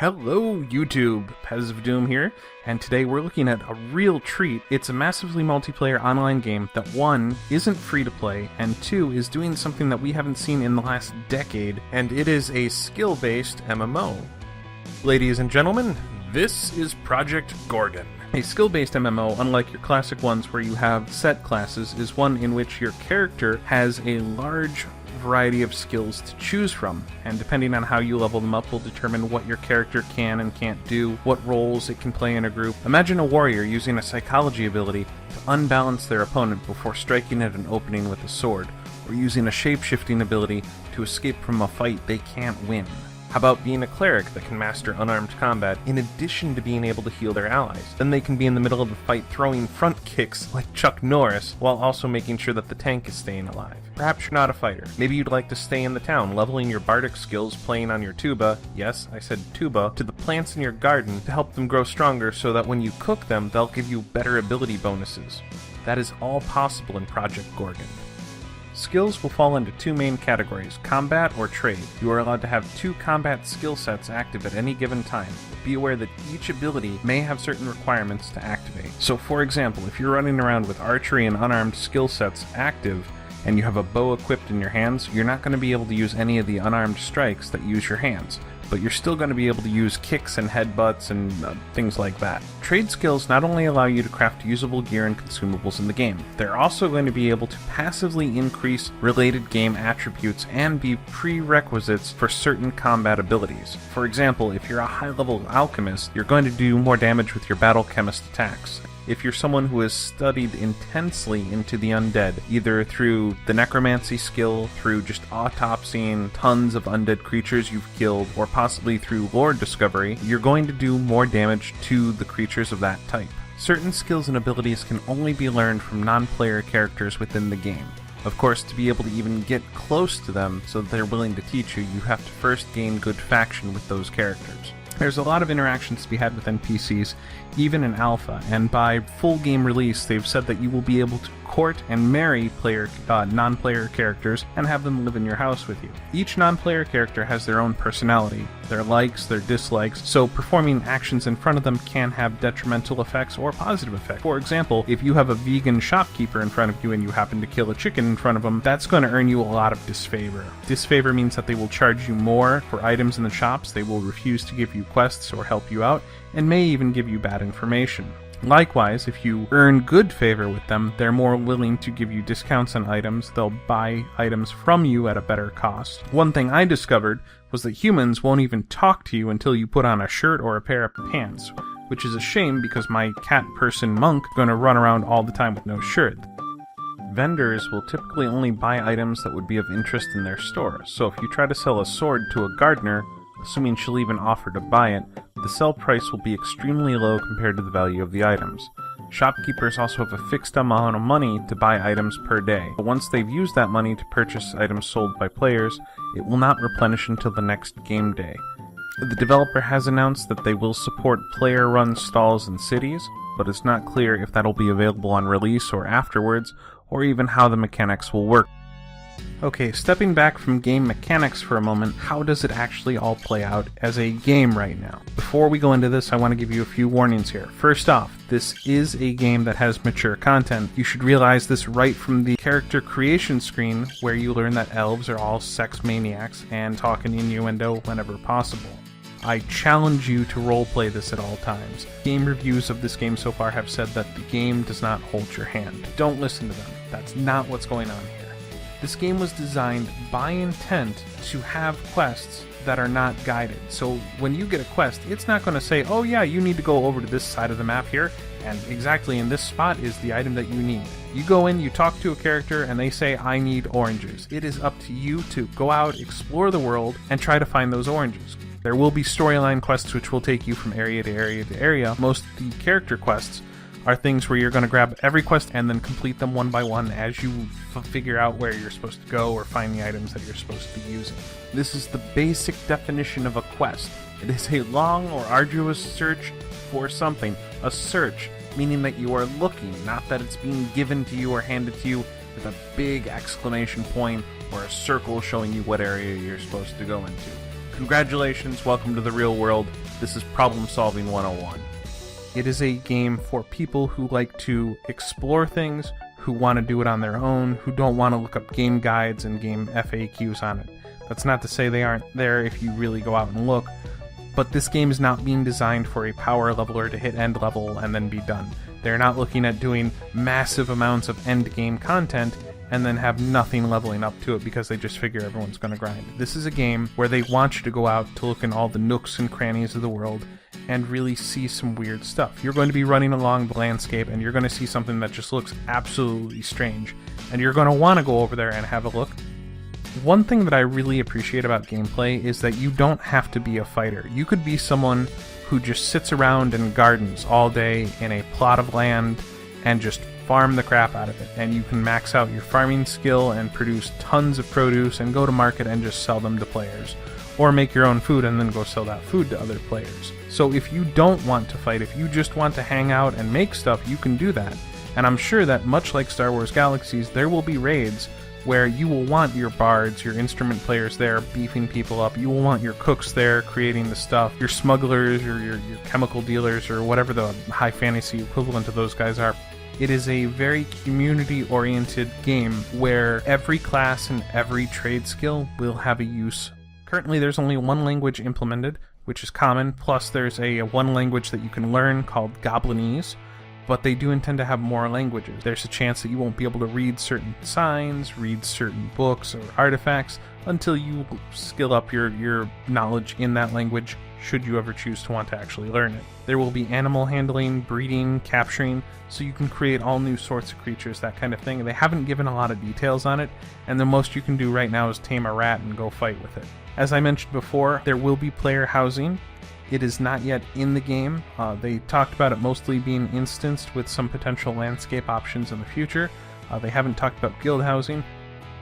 Hello YouTube, Pez of Doom here, and today we're looking at a real treat. It's a massively multiplayer online game that 1, isn't free to play, and 2, is doing something that we haven't seen in the last decade, and it is a skill-based MMO. Ladies and gentlemen, this is Project Gorgon. A skill-based MMO, unlike your classic ones where you have set classes, is one in which your character has a large variety of skills to choose from, and depending on how you level them up will determine what your character can and can't do, what roles it can play in a group. Imagine a warrior using a psychology ability to unbalance their opponent before striking at an opening with a sword, or using a shape-shifting ability to escape from a fight they can't win. How about being a cleric that can master unarmed combat in addition to being able to heal their allies? Then they can be in the middle of the fight throwing front kicks like Chuck Norris while also making sure that the tank is staying alive. Perhaps you're not a fighter. Maybe you'd like to stay in the town, leveling your bardic skills playing on your tuba, yes, I said tuba, to the plants in your garden to help them grow stronger so that when you cook them, they'll give you better ability bonuses. That is all possible in Project Gorgon. Skills will fall into 2 main categories, combat or trade. You are allowed to have 2 combat skill sets active at any given time, but be aware that each ability may have certain requirements to activate. So for example, if you're running around with archery and unarmed skill sets active, and you have a bow equipped in your hands, you're not going to be able to use any of the unarmed strikes that use your hands, but you're still going to be able to use kicks and headbutts and things like that. Trade skills not only allow you to craft usable gear and consumables in the game, they're also going to be able to passively increase related game attributes and be prerequisites for certain combat abilities. For example, if you're a high-level alchemist, you're going to do more damage with your battle chemist attacks. If you're someone who has studied intensely into the undead, either through the necromancy skill, through just autopsying tons of undead creatures you've killed, or possibly through lore discovery, you're going to do more damage to the creatures of that type. Certain skills and abilities can only be learned from non-player characters within the game. Of course, to be able to even get close to them so that they're willing to teach you, you have to first gain good faction with those characters. There's a lot of interactions to be had with NPCs, even in alpha, and by full game release they've said that you will be able to court and marry non-player characters and have them live in your house with you. Each non-player character has their own personality, their likes, their dislikes, so performing actions in front of them can have detrimental effects or positive effects. For example, if you have a vegan shopkeeper in front of you and you happen to kill a chicken in front of them, that's going to earn you a lot of disfavor. Disfavor means that they will charge you more for items in the shops, they will refuse to give you quests or help you out, and may even give you bad information. Likewise, if you earn good favor with them, they're more willing to give you discounts on items, they'll buy items from you at a better cost. One thing I discovered was that humans won't even talk to you until you put on a shirt or a pair of pants, which is a shame because my cat person monk is going to run around all the time with no shirt. Vendors will typically only buy items that would be of interest in their store, so if you try to sell a sword to a gardener, assuming she'll even offer to buy it, the sell price will be extremely low compared to the value of the items. Shopkeepers also have a fixed amount of money to buy items per day, but once they've used that money to purchase items sold by players, it will not replenish until the next game day. The developer has announced that they will support player-run stalls in cities, but it's not clear if that'll be available on release or afterwards, or even how the mechanics will work. Okay, stepping back from game mechanics for a moment, how does it actually all play out as a game right now? Before we go into this, I want to give you a few warnings here. First off, this is a game that has mature content. You should realize this right from the character creation screen, where you learn that elves are all sex maniacs and talk in innuendo whenever possible. I challenge you to roleplay this at all times. Game reviews of this game so far have said that the game does not hold your hand. Don't listen to them. That's not what's going on here. This game was designed by intent to have quests that are not guided. So when you get a quest, it's not going to say, oh yeah, you need to go over to this side of the map here, and exactly in this spot is the item that you need. You go in, you talk to a character, and they say, I need oranges. It is up to you to go out, explore the world, and try to find those oranges. There will be storyline quests which will take you from area to area to area. Most of the character quests are things where you're going to grab every quest and then complete them one by one as you figure out where you're supposed to go or find the items that you're supposed to be using. This is the basic definition of a quest. It is a long or arduous search for something. A search, meaning that you are looking, not that it's being given to you or handed to you with a big exclamation point or a circle showing you what area you're supposed to go into. Congratulations, welcome to the real world. This is Problem Solving 101. It is a game for people who like to explore things, who want to do it on their own, who don't want to look up game guides and game FAQs on it. That's not to say they aren't there if you really go out and look, but this game is not being designed for a power leveler to hit end level and then be done. They're not looking at doing massive amounts of end game content and then have nothing leveling up to it because they just figure everyone's going to grind. This is a game where they want you to go out to look in all the nooks and crannies of the world and really see some weird stuff. You're going to be running along the landscape and you're going to see something that just looks absolutely strange, and you're going to want to go over there and have a look. One thing that I really appreciate about gameplay is that you don't have to be a fighter. You could be someone who just sits around and gardens all day in a plot of land and just farm the crap out of it, and you can max out your farming skill and produce tons of produce and go to market and just sell them to players, or make your own food and then go sell that food to other players. So if you don't want to fight, if you just want to hang out and make stuff, you can do that. And I'm sure that much like Star Wars Galaxies, there will be raids where you will want your bards, your instrument players there beefing people up. You will want your cooks there creating the stuff, your smugglers or your chemical dealers or whatever the high fantasy equivalent of those guys are. It is a very community-oriented game where every class and every trade skill will have a use. Currently there's only one language implemented, which is common, plus there's a one language that you can learn called Goblinese, but they do intend to have more languages. There's a chance that you won't be able to read certain signs, read certain books or artifacts until you skill up your knowledge in that language, should you ever choose to want to actually learn it. There will be animal handling, breeding, capturing, so you can create all new sorts of creatures, that kind of thing. They haven't given a lot of details on it, and the most you can do right now is tame a rat and go fight with it. As I mentioned before, there will be player housing. It is not yet in the game. They talked about it mostly being instanced with some potential landscape options in the future. They haven't talked about guild housing.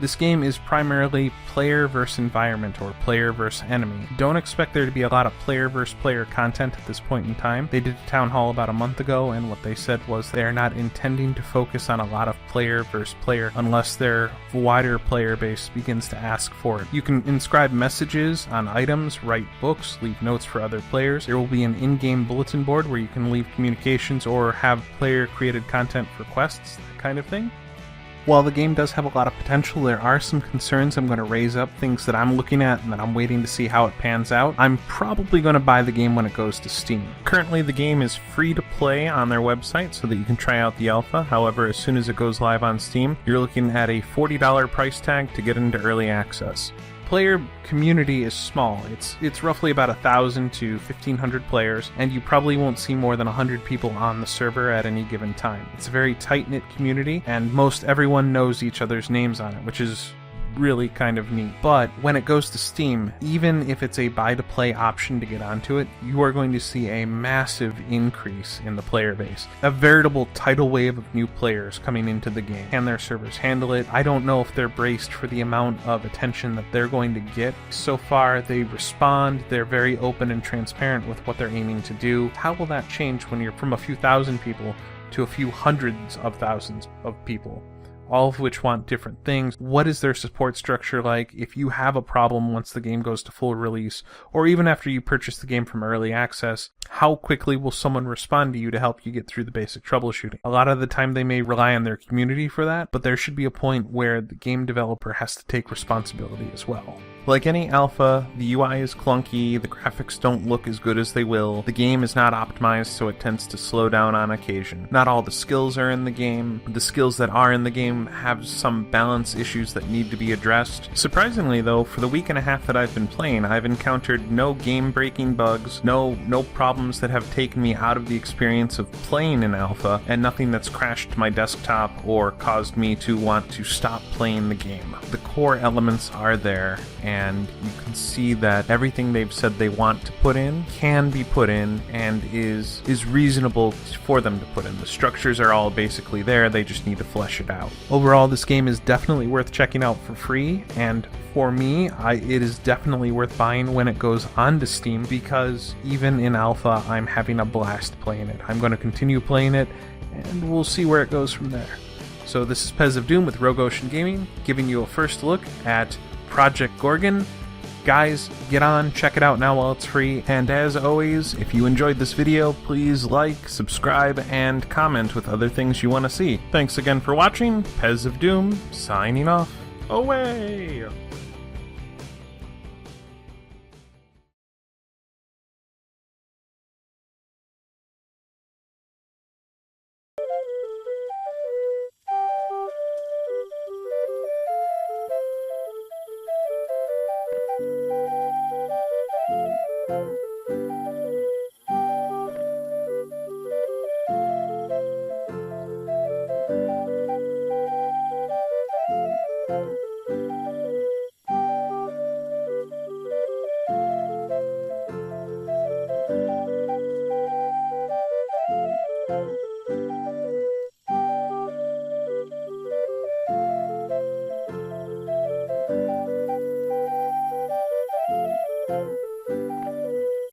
This game is primarily player versus environment, or player versus enemy. Don't expect there to be a lot of player versus player content at this point in time. They did a town hall about a month ago, and what they said was they are not intending to focus on a lot of player versus player unless their wider player base begins to ask for it. You can inscribe messages on items, write books, leave notes for other players. There will be an in-game bulletin board where you can leave communications or have player-created content for quests, that kind of thing. While the game does have a lot of potential, there are some concerns I'm going to raise up, things that I'm looking at and that I'm waiting to see how it pans out. I'm probably going to buy the game when it goes to Steam. Currently, the game is free to play on their website so that you can try out the alpha. However, as soon as it goes live on Steam, you're looking at a $40 price tag to get into early access. Player community is small. It's roughly about 1,000 to 1,500 players, and you probably won't see more than 100 people on the server at any given time. It's a very tight-knit community, and most everyone knows each other's names on it, which is really kind of neat. But when it goes to Steam, even if it's a buy-to-play option to get onto it, you are going to see a massive increase in the player base. A veritable tidal wave of new players coming into the game. Can their servers handle it? I don't know if they're braced for the amount of attention that they're going to get. So far, they respond. They're very open and transparent with what they're aiming to do. How will that change when you're from a few thousand people to a few hundreds of thousands of people, all of which want different things? What is their support structure like? If you have a problem once the game goes to full release, or even after you purchase the game from early access, how quickly will someone respond to you to help you get through the basic troubleshooting? A lot of the time they may rely on their community for that, but there should be a point where the game developer has to take responsibility as well. Like any alpha, the UI is clunky, the graphics don't look as good as they will, the game is not optimized so it tends to slow down on occasion. Not all the skills are in the game. The skills that are in the game have some balance issues that need to be addressed. Surprisingly though, for the week and a half that I've been playing, I've encountered no game-breaking bugs, no problems that have taken me out of the experience of playing in alpha, and nothing that's crashed my desktop or caused me to want to stop playing the game. The core elements are there, and you can see that everything they've said they want to put in can be put in and is reasonable for them to put in. The structures are all basically there, they just need to flesh it out. Overall, this game is definitely worth checking out for free, and for me, it is definitely worth buying when it goes onto Steam, because even in alpha, I'm having a blast playing it. I'm going to continue playing it, and we'll see where it goes from there. So this is Pez of Doom with Rogue Ocean Gaming, giving you a first look at Project Gorgon. Guys, get on, check it out now while it's free, and as always, if you enjoyed this video, please like, subscribe, and comment with other things you want to see. Thanks again for watching. Pez of Doom, signing off. Away!